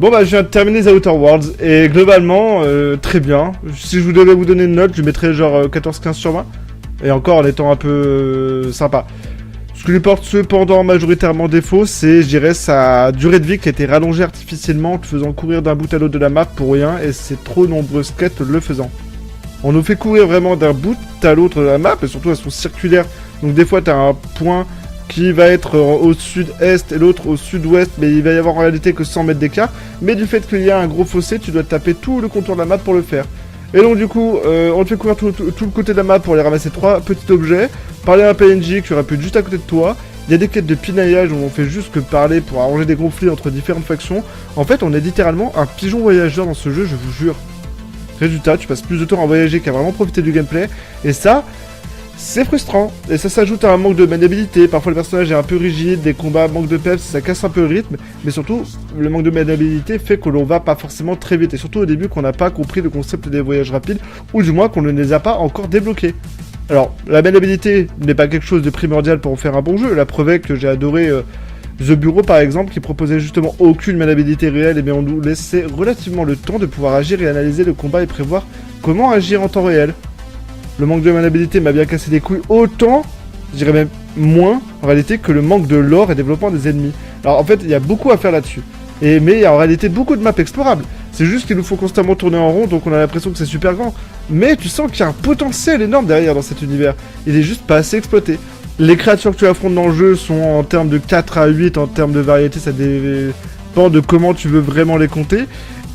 Bon bah je viens de terminer The Outer Worlds et globalement très bien. Si je vous devais vous donner une note, je mettrais genre 14-15 sur 20. Et encore en étant un peu sympa. Ce que lui porte cependant majoritairement défaut, c'est je dirais sa durée de vie qui a été rallongée artificiellement en te faisant courir d'un bout à l'autre de la map pour rien et c'est trop nombreuses quêtes le faisant. On nous fait courir vraiment d'un bout à l'autre de la map et surtout elles sont circulaires. Donc des fois t'as un point qui va être au sud-est et l'autre au sud-ouest, mais il va y avoir en réalité que 100 mètres d'écart. Mais du fait qu'il y a un gros fossé, tu dois taper tout le contour de la map pour le faire. Et donc du coup, on te fait courir tout le côté de la map pour aller ramasser 3 petits objets, parler à un PNJ qui aurait pu être juste à côté de toi. Il y a des quêtes de pinaillage où on fait juste que parler pour arranger des conflits entre différentes factions. En fait, on est littéralement un pigeon voyageur dans ce jeu, je vous jure. Résultat, tu passes plus de temps à voyager qu'à vraiment profiter du gameplay. Et ça, c'est frustrant, et ça s'ajoute à un manque de maniabilité, parfois le personnage est un peu rigide, des combats manquent de peps, ça casse un peu le rythme, mais surtout, le manque de maniabilité fait que l'on va pas forcément très vite, et surtout au début qu'on n'a pas compris le concept des voyages rapides, ou du moins qu'on ne les a pas encore débloqués. Alors, la maniabilité n'est pas quelque chose de primordial pour en faire un bon jeu, la preuve est que j'ai adoré The Bureau par exemple, qui proposait justement aucune maniabilité réelle, et bien on nous laissait relativement le temps de pouvoir agir et analyser le combat et prévoir comment agir en temps réel. Le manque de maniabilité m'a bien cassé les couilles autant, je dirais même moins, en réalité, que le manque de lore et développement des ennemis. Alors en fait, il y a beaucoup à faire là-dessus. Mais il y a en réalité beaucoup de maps explorables. C'est juste qu'il nous faut constamment tourner en rond, donc on a l'impression que c'est super grand. Mais tu sens qu'il y a un potentiel énorme derrière dans cet univers. Il est juste pas assez exploité. Les créatures que tu affrontes dans le jeu sont en termes de 4 à 8, en termes de variété, ça dépend de comment tu veux vraiment les compter.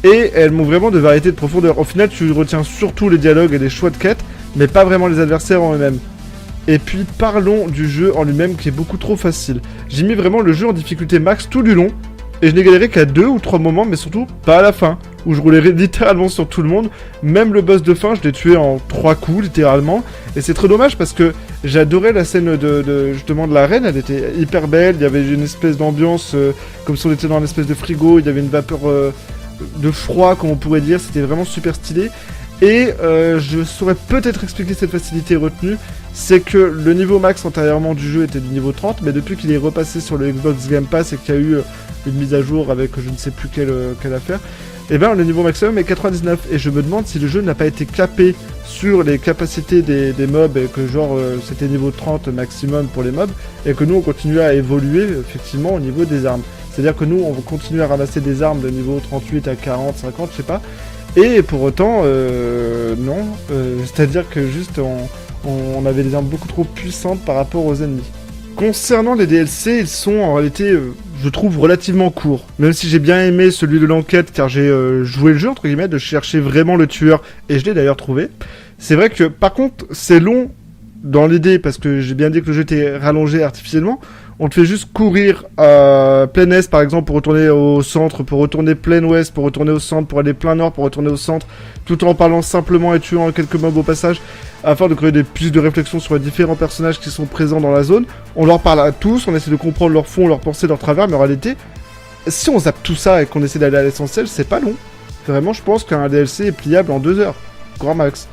Et elles m'ont vraiment de variété de profondeur. Au final, tu retiens surtout les dialogues et les choix de quêtes, mais pas vraiment les adversaires en eux-mêmes. Et puis parlons du jeu en lui-même qui est beaucoup trop facile. J'ai mis vraiment le jeu en difficulté max tout du long, et je n'ai galéré qu'à 2 ou 3 moments, mais surtout pas à la fin, où je roulais littéralement sur tout le monde. Même le boss de fin, je l'ai tué en 3 coups, littéralement. Et c'est très dommage parce que j'adorais la scène justement de l'arène, elle était hyper belle, il y avait une espèce d'ambiance, comme si on était dans une espèce de frigo, il y avait une vapeur de froid, comme on pourrait dire, c'était vraiment super stylé. Et je saurais peut-être expliquer cette facilité retenue, c'est que le niveau max antérieurement du jeu était du niveau 30, mais depuis qu'il est repassé sur le Xbox Game Pass et qu'il y a eu une mise à jour avec je ne sais plus quelle affaire, et ben le niveau maximum est 99, et je me demande si le jeu n'a pas été capé sur les capacités des mobs, et que genre c'était niveau 30 maximum pour les mobs, et que nous on continue à évoluer effectivement au niveau des armes. C'est-à-dire que nous on va continuer à ramasser des armes de niveau 38 à 40, 50, je sais pas, et pour autant, non, c'est-à-dire que juste on avait des armes beaucoup trop puissantes par rapport aux ennemis. Concernant les DLC, ils sont en réalité, je trouve, relativement courts. Même si j'ai bien aimé celui de l'enquête, car j'ai joué le jeu, entre guillemets, de chercher vraiment le tueur, et je l'ai d'ailleurs trouvé. C'est vrai que, par contre, c'est long dans l'idée, parce que j'ai bien dit que le jeu était rallongé artificiellement. On te fait juste courir à plein est par exemple pour retourner au centre, pour retourner plein ouest, pour retourner au centre, pour aller plein nord, pour retourner au centre, tout en parlant simplement et tuant quelques mobs au passage, afin de créer des pistes de réflexion sur les différents personnages qui sont présents dans la zone. On leur parle à tous, on essaie de comprendre leur fond, leur pensée, leur travers, mais en réalité, si on zappe tout ça et qu'on essaie d'aller à l'essentiel, c'est pas long. Vraiment, je pense qu'un DLC est pliable en 2 heures, grand max.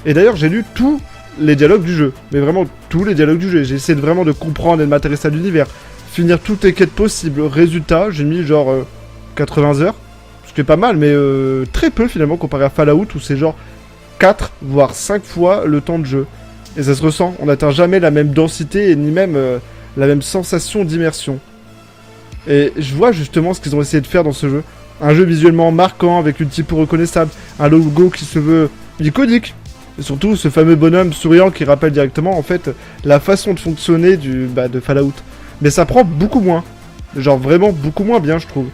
Et d'ailleurs, j'ai lu tous les dialogues du jeu, mais vraiment tous les dialogues du jeu. J'ai essayé vraiment de comprendre et de m'intéresser à l'univers, finir toutes les quêtes possibles. Résultat, j'ai mis genre 80 heures, ce qui est pas mal, mais très peu finalement comparé à Fallout où c'est genre 4 voire 5 fois le temps de jeu. Et ça se ressent, on n'atteint jamais la même densité et ni même la même sensation d'immersion. Et je vois justement ce qu'ils ont essayé de faire dans ce jeu. Un jeu visuellement marquant avec une typo reconnaissable, un logo qui se veut iconique. Et surtout ce fameux bonhomme souriant qui rappelle directement en fait la façon de fonctionner de Fallout. Mais ça prend beaucoup moins. Genre vraiment beaucoup moins bien je trouve.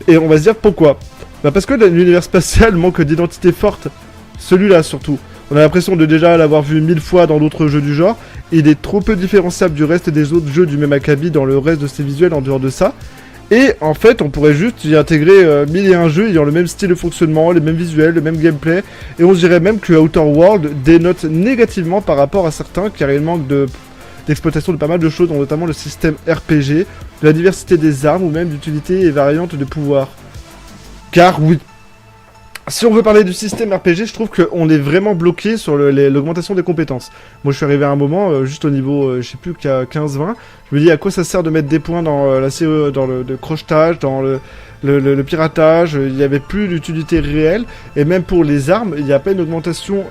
Et on va se dire pourquoi. Parce que l'univers spatial manque d'identité forte. Celui-là surtout. On a l'impression de déjà l'avoir vu 1000 fois dans d'autres jeux du genre. Et il est trop peu différenciable du reste des autres jeux du même acabit dans le reste de ses visuels en dehors de ça. Et en fait, on pourrait juste y intégrer 1001 jeux ayant le même style de fonctionnement, les mêmes visuels, le même gameplay. Et on dirait même que Outer World dénote négativement par rapport à certains, car il manque d'exploitation de pas mal de choses, dont notamment le système RPG, de la diversité des armes ou même d'utilité et variantes de pouvoir. Car oui, Si on veut parler du système RPG, je trouve qu'on est vraiment bloqué sur l'augmentation des compétences. Moi, je suis arrivé à un moment, juste au niveau, je sais plus, qu'à 15-20, je me dis à quoi ça sert de mettre des points dans dans le crochetage, dans le piratage, il n'y avait plus d'utilité réelle, et même pour les armes, il n'y a pas une augmentation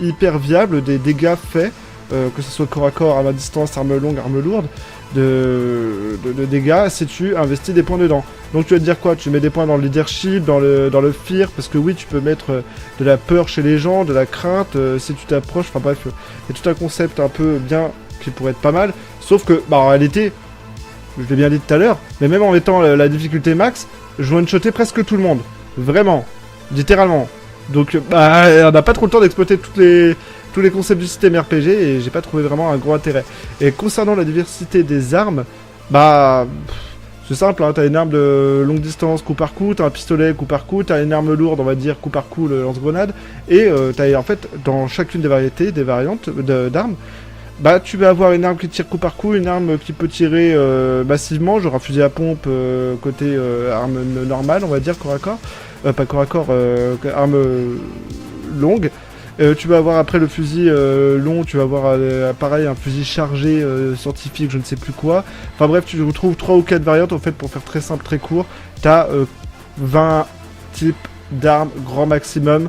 hyper viable des dégâts faits, que ce soit corps à corps, arme à distance, arme longue, arme lourde, de dégâts si tu investis des points dedans. Donc tu vas te dire quoi? Tu mets des points dans le leadership, dans le fear, parce que oui, tu peux mettre de la peur chez les gens, de la crainte, si tu t'approches, enfin bref, il y a tout un concept un peu bien qui pourrait être pas mal, sauf que, bah en réalité, je l'ai bien dit tout à l'heure, mais même en mettant la difficulté max, je one-shotais presque tout le monde. Vraiment. Littéralement. Donc, bah, on n'a pas trop le temps d'exploiter tous les concepts du système RPG et j'ai pas trouvé vraiment un gros intérêt. Et concernant la diversité des armes, bah... c'est simple, hein, t'as une arme de longue distance coup par coup, t'as un pistolet coup par coup, t'as une arme lourde, on va dire coup par coup, le lance-grenade, et t'as en fait, dans chacune des variétés, des variantes d'armes, bah tu vas avoir une arme qui tire coup par coup, une arme qui peut tirer massivement, genre un fusil à pompe côté arme normale, on va dire, corps à corps, pas corps à corps, arme longue. Tu vas avoir après le fusil long, tu vas avoir pareil un fusil chargé scientifique, je ne sais plus quoi. Enfin bref, tu retrouves 3 ou 4 variantes en fait pour faire très simple, très court. T'as 20 types d'armes grand maximum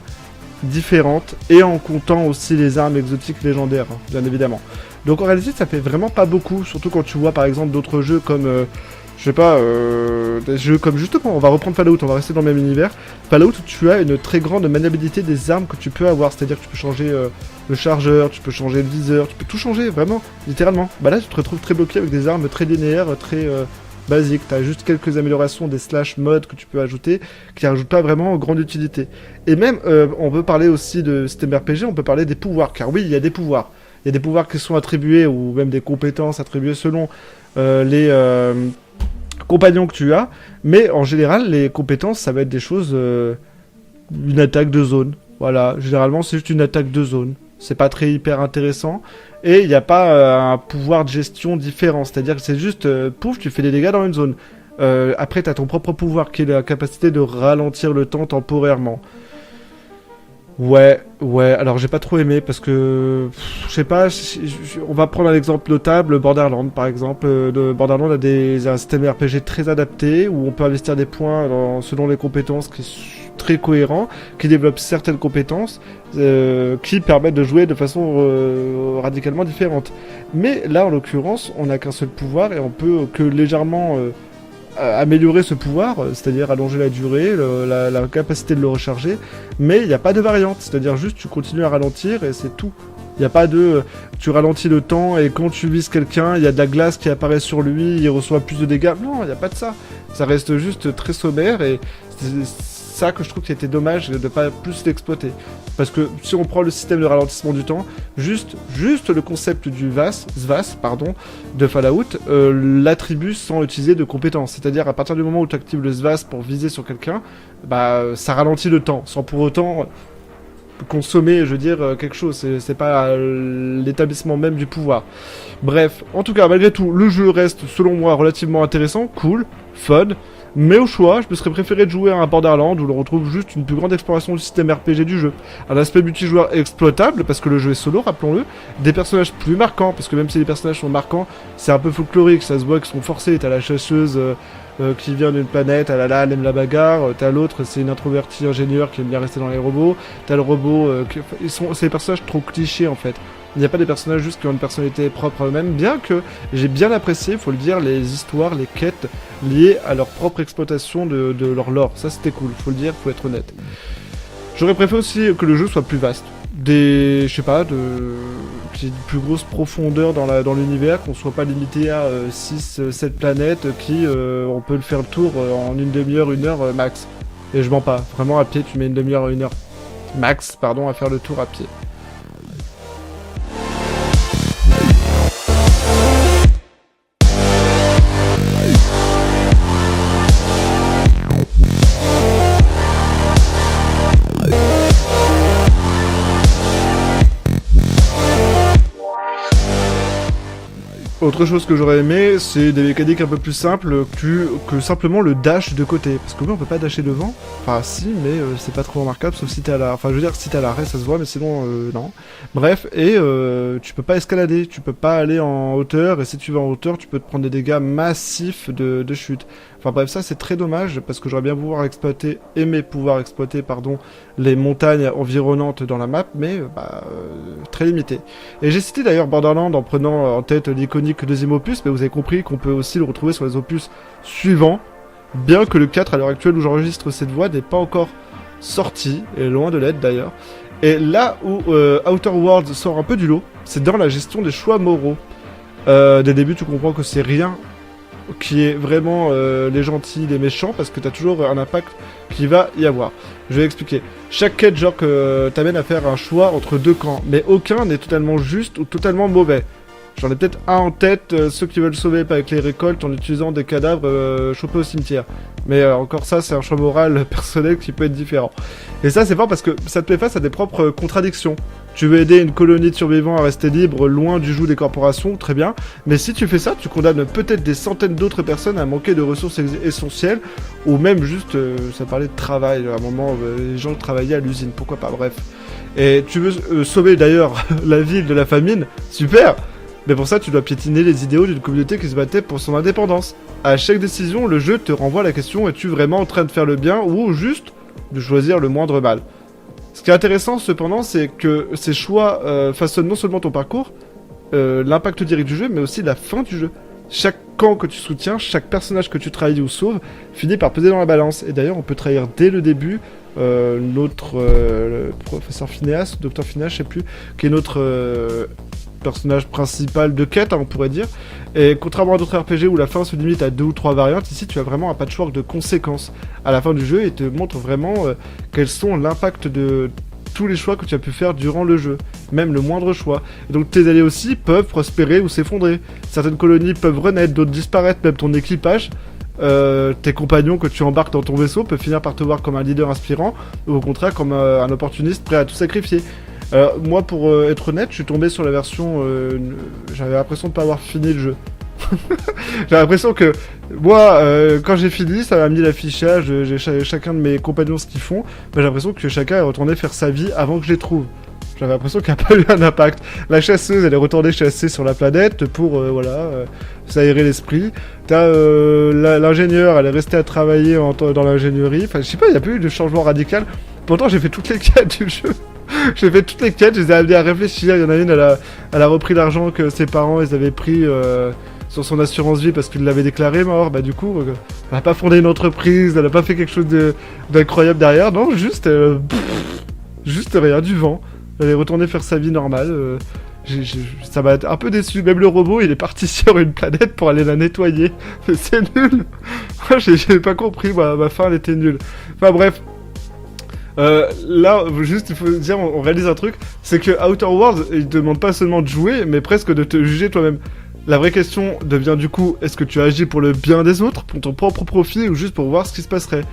différentes et en comptant aussi les armes exotiques légendaires, hein, bien évidemment. Donc en réalité ça fait vraiment pas beaucoup, surtout quand tu vois par exemple d'autres jeux comme... je sais pas, des jeux comme justement, on va reprendre Fallout, on va rester dans le même univers. Fallout, tu as une très grande maniabilité des armes que tu peux avoir, c'est-à-dire que tu peux changer le chargeur, tu peux changer le viseur, tu peux tout changer, vraiment, littéralement. Bah là, tu te retrouves très bloqué avec des armes très linéaires, très basiques. T'as juste quelques améliorations des slash modes que tu peux ajouter, qui rajoutent pas vraiment grande utilité. Et même, on peut parler aussi de système RPG, on peut parler des pouvoirs, car oui, il y a des pouvoirs. Il y a des pouvoirs qui sont attribués, ou même des compétences attribuées selon les... compagnons que tu as, mais en général, les compétences, ça va être des choses... une attaque de zone. Voilà, généralement, c'est juste une attaque de zone. C'est pas très hyper intéressant. Et il n'y a pas un pouvoir de gestion différent. C'est-à-dire que c'est juste, pouf, tu fais des dégâts dans une zone. Après, tu as ton propre pouvoir, qui est la capacité de ralentir le temps temporairement. Ouais, alors j'ai pas trop aimé parce que, je sais pas, on va prendre un exemple notable, Borderlands par exemple. Borderlands a un système RPG très adapté où on peut investir des points selon les compétences qui sont très cohérents, qui développent certaines compétences qui permettent de jouer de façon radicalement différente. Mais là en l'occurrence, on n'a qu'un seul pouvoir et on peut que légèrement améliorer ce pouvoir, c'est-à-dire allonger la durée, la capacité de le recharger, mais il n'y a pas de variante, c'est-à-dire juste tu continues à ralentir et c'est tout. Il n'y a pas de... tu ralentis le temps et quand tu vises quelqu'un, il y a de la glace qui apparaît sur lui, il reçoit plus de dégâts. Non, il n'y a pas de ça. Ça reste juste très sommaire et c'est ça que je trouve qui était dommage de ne pas plus l'exploiter. Parce que si on prend le système de ralentissement du temps, juste le concept du SVAS, de Fallout, l'attribue sans utiliser de compétences. C'est-à-dire à partir du moment où tu actives le SVAS pour viser sur quelqu'un, bah ça ralentit le temps, sans pour autant consommer, je veux dire, quelque chose. C'est pas l'établissement même du pouvoir. Bref, en tout cas, malgré tout, le jeu reste, selon moi, relativement intéressant, cool, fun. Mais au choix, je me serais préféré de jouer à un Borderlands où l'on retrouve juste une plus grande exploration du système RPG du jeu. Un aspect multijoueur exploitable, parce que le jeu est solo, rappelons-le. Des personnages plus marquants, parce que même si les personnages sont marquants, c'est un peu folklorique, ça se voit qu'ils sont forcés. T'as la chasseuse qui vient d'une planète, elle aime la bagarre. T'as l'autre, c'est une introvertie ingénieure qui aime bien rester dans les robots. T'as le robot, c'est des personnages trop clichés en fait. Il n'y a pas des personnages juste qui ont une personnalité propre à eux-mêmes, bien que j'ai bien apprécié, faut le dire, les histoires, les quêtes liées à leur propre exploitation de leur lore. Ça c'était cool, faut le dire, faut être honnête. J'aurais préféré aussi que le jeu soit plus vaste. Je sais pas, qu'il y ait une plus grosse profondeur dans l'univers, qu'on soit pas limité à 6-7 planètes qui, on peut le faire le tour en une demi-heure, 1 heure max. Et je mens pas, vraiment à pied tu mets une demi-heure, 1 heure max, à faire le tour à pied. Autre chose que j'aurais aimé, c'est des mécaniques un peu plus simples que simplement le dash de côté. Parce que oui, on peut pas dasher devant. Enfin, si, mais c'est pas trop remarquable, sauf si t'es à la... Enfin, je veux dire, si t'es à l'arrêt, ça se voit, mais sinon, non. Bref, et tu peux pas escalader, tu peux pas aller en hauteur, et si tu vas en hauteur, tu peux te prendre des dégâts massifs de chute. Enfin bref, ça c'est très dommage, parce que j'aurais bien aimé pouvoir exploiter, pardon, les montagnes environnantes dans la map, mais très limité. Et j'ai cité d'ailleurs Borderlands en prenant en tête l'iconique deuxième opus, mais vous avez compris qu'on peut aussi le retrouver sur les opus suivants, bien que le 4 à l'heure actuelle où j'enregistre cette voix n'est pas encore sorti, et loin de l'être d'ailleurs. Et là où Outer Worlds sort un peu du lot, c'est dans la gestion des choix moraux. Dès le début tu comprends que c'est rien qui est vraiment les gentils, les méchants, parce que t'as toujours un impact qui va y avoir. Je vais expliquer. Chaque quête, genre, t'amène à faire un choix entre deux camps, mais aucun n'est totalement juste ou totalement mauvais. J'en ai peut-être un en tête, ceux qui veulent sauver avec les récoltes en utilisant des cadavres chopés au cimetière. Mais encore ça, c'est un choix moral personnel qui peut être différent. Et ça, c'est pas parce que ça te met face à des propres contradictions. Tu veux aider une colonie de survivants à rester libre, loin du joug des corporations, très bien. Mais si tu fais ça, tu condamnes peut-être des centaines d'autres personnes à manquer de ressources essentielles, ou même juste, ça parlait de travail, à un moment, les gens travaillaient à l'usine, pourquoi pas, bref. Et tu veux sauver d'ailleurs la ville de la famine, super. Mais pour ça, tu dois piétiner les idéaux d'une communauté qui se battait pour son indépendance. À chaque décision, le jeu te renvoie la question, es-tu vraiment en train de faire le bien ou juste de choisir le moindre mal? Ce qui est intéressant cependant, c'est que ces choix façonnent non seulement ton parcours, l'impact direct du jeu, mais aussi la fin du jeu. Chaque camp que tu soutiens, chaque personnage que tu trahis ou sauves, finit par peser dans la balance. Et d'ailleurs, on peut trahir dès le début notre le professeur Phineas, docteur Phineas, je sais plus, qui est notre personnage principal de quête, hein, on pourrait dire. Et contrairement à d'autres RPG où la fin se limite à 2 ou 3 variantes, ici tu as vraiment un patchwork de conséquences à la fin du jeu et te montre vraiment quels sont l'impact de tous les choix que tu as pu faire durant le jeu, même le moindre choix. Et donc tes alliés aussi peuvent prospérer ou s'effondrer. Certaines colonies peuvent renaître, d'autres disparaître, même ton équipage. Tes compagnons que tu embarques dans ton vaisseau peuvent finir par te voir comme un leader inspirant ou au contraire comme un opportuniste prêt à tout sacrifier. Moi, pour être honnête, je suis tombé sur la version... j'avais l'impression de pas avoir fini le jeu. J'ai l'impression que... Moi, quand j'ai fini, ça m'a mis l'affichage, j'ai chacun de mes compagnons ce qu'ils font, mais j'ai l'impression que chacun est retourné faire sa vie avant que je les trouve. J'avais l'impression qu'il n'y a pas eu un impact. La chasseuse, elle est retournée chasser sur la planète pour, s'aérer l'esprit. T'as l'ingénieur, elle est restée à travailler dans l'ingénierie. Enfin, je sais pas, il n'y a pas eu de changement radical. Pourtant, j'ai fait toutes les quêtes du jeu. J'ai fait toutes les quêtes, je les ai amenées à réfléchir. Il y en a une, elle a repris l'argent que ses parents ils avaient pris sur son assurance vie parce qu'ils l'avaient déclaré mort. Bah du coup, elle a pas fondé une entreprise, elle a pas fait quelque chose d'incroyable derrière. Non, juste rien, du vent. Elle est retournée faire sa vie normale. Ça m'a un peu déçu. Même le robot, il est parti sur une planète pour aller la nettoyer. C'est nul. J'ai pas compris, ma fin elle était nulle. Enfin bref. Là, juste, il faut dire, on réalise un truc, c'est que Outer Worlds, il te demande pas seulement de jouer, mais presque de te juger toi-même. La vraie question devient du coup, est-ce que tu agis pour le bien des autres, pour ton propre profit, ou juste pour voir ce qui se passerait?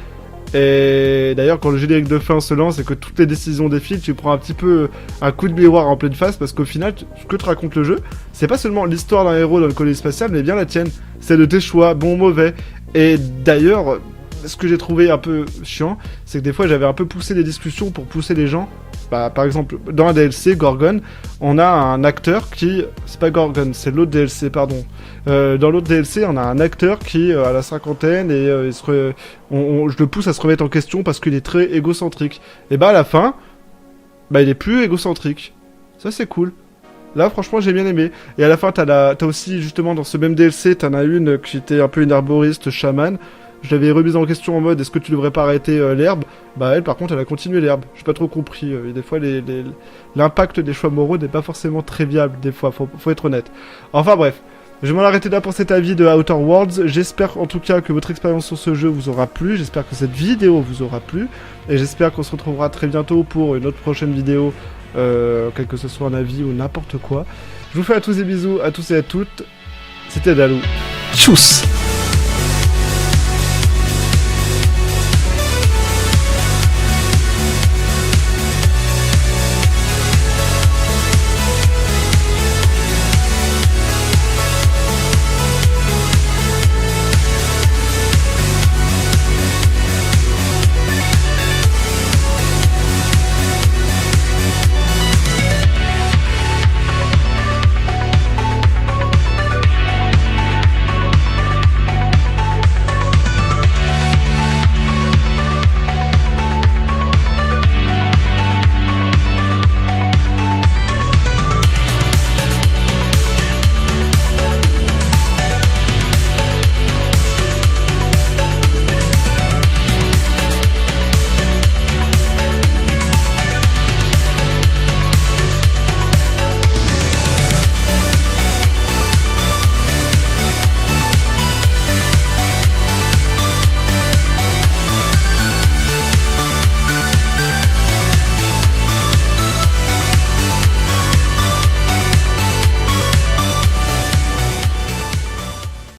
Et d'ailleurs, quand le générique de fin se lance et que toutes les décisions défilent, tu prends un petit peu un coup de miroir en pleine face, parce qu'au final, ce que te raconte le jeu, c'est pas seulement l'histoire d'un héros dans une colonie spatiale, mais bien la tienne. C'est de tes choix, bons ou mauvais. Et d'ailleurs... Ce que j'ai trouvé un peu chiant, c'est que des fois j'avais un peu poussé les discussions pour pousser les gens. Par exemple, dans un DLC, Gorgon, on a un acteur qui... C'est pas Gorgon, c'est l'autre DLC, pardon. Dans l'autre DLC, on a un acteur qui a la cinquantaine et je le pousse à se remettre en question parce qu'il est très égocentrique. Et à la fin, il est plus égocentrique. Ça c'est cool. Là, franchement, j'ai bien aimé. Et à la fin, t'as aussi, justement, dans ce même DLC, t'en as une qui était un peu une arboriste chamane. Je l'avais remise en question en mode est-ce que tu devrais pas arrêter l'herbe? Elle par contre elle a continué l'herbe. J'ai pas trop compris. Des fois l'impact des choix moraux n'est pas forcément très viable. Des fois, faut être honnête. Enfin bref, je vais m'en arrêter là pour cet avis de Outer Worlds. J'espère en tout cas que votre expérience sur ce jeu vous aura plu. J'espère que cette vidéo vous aura plu. Et j'espère qu'on se retrouvera très bientôt pour une autre prochaine vidéo. Quel que ce soit un avis ou n'importe quoi. Je vous fais à tous des bisous, à tous et à toutes. C'était Dalou. Tchuss.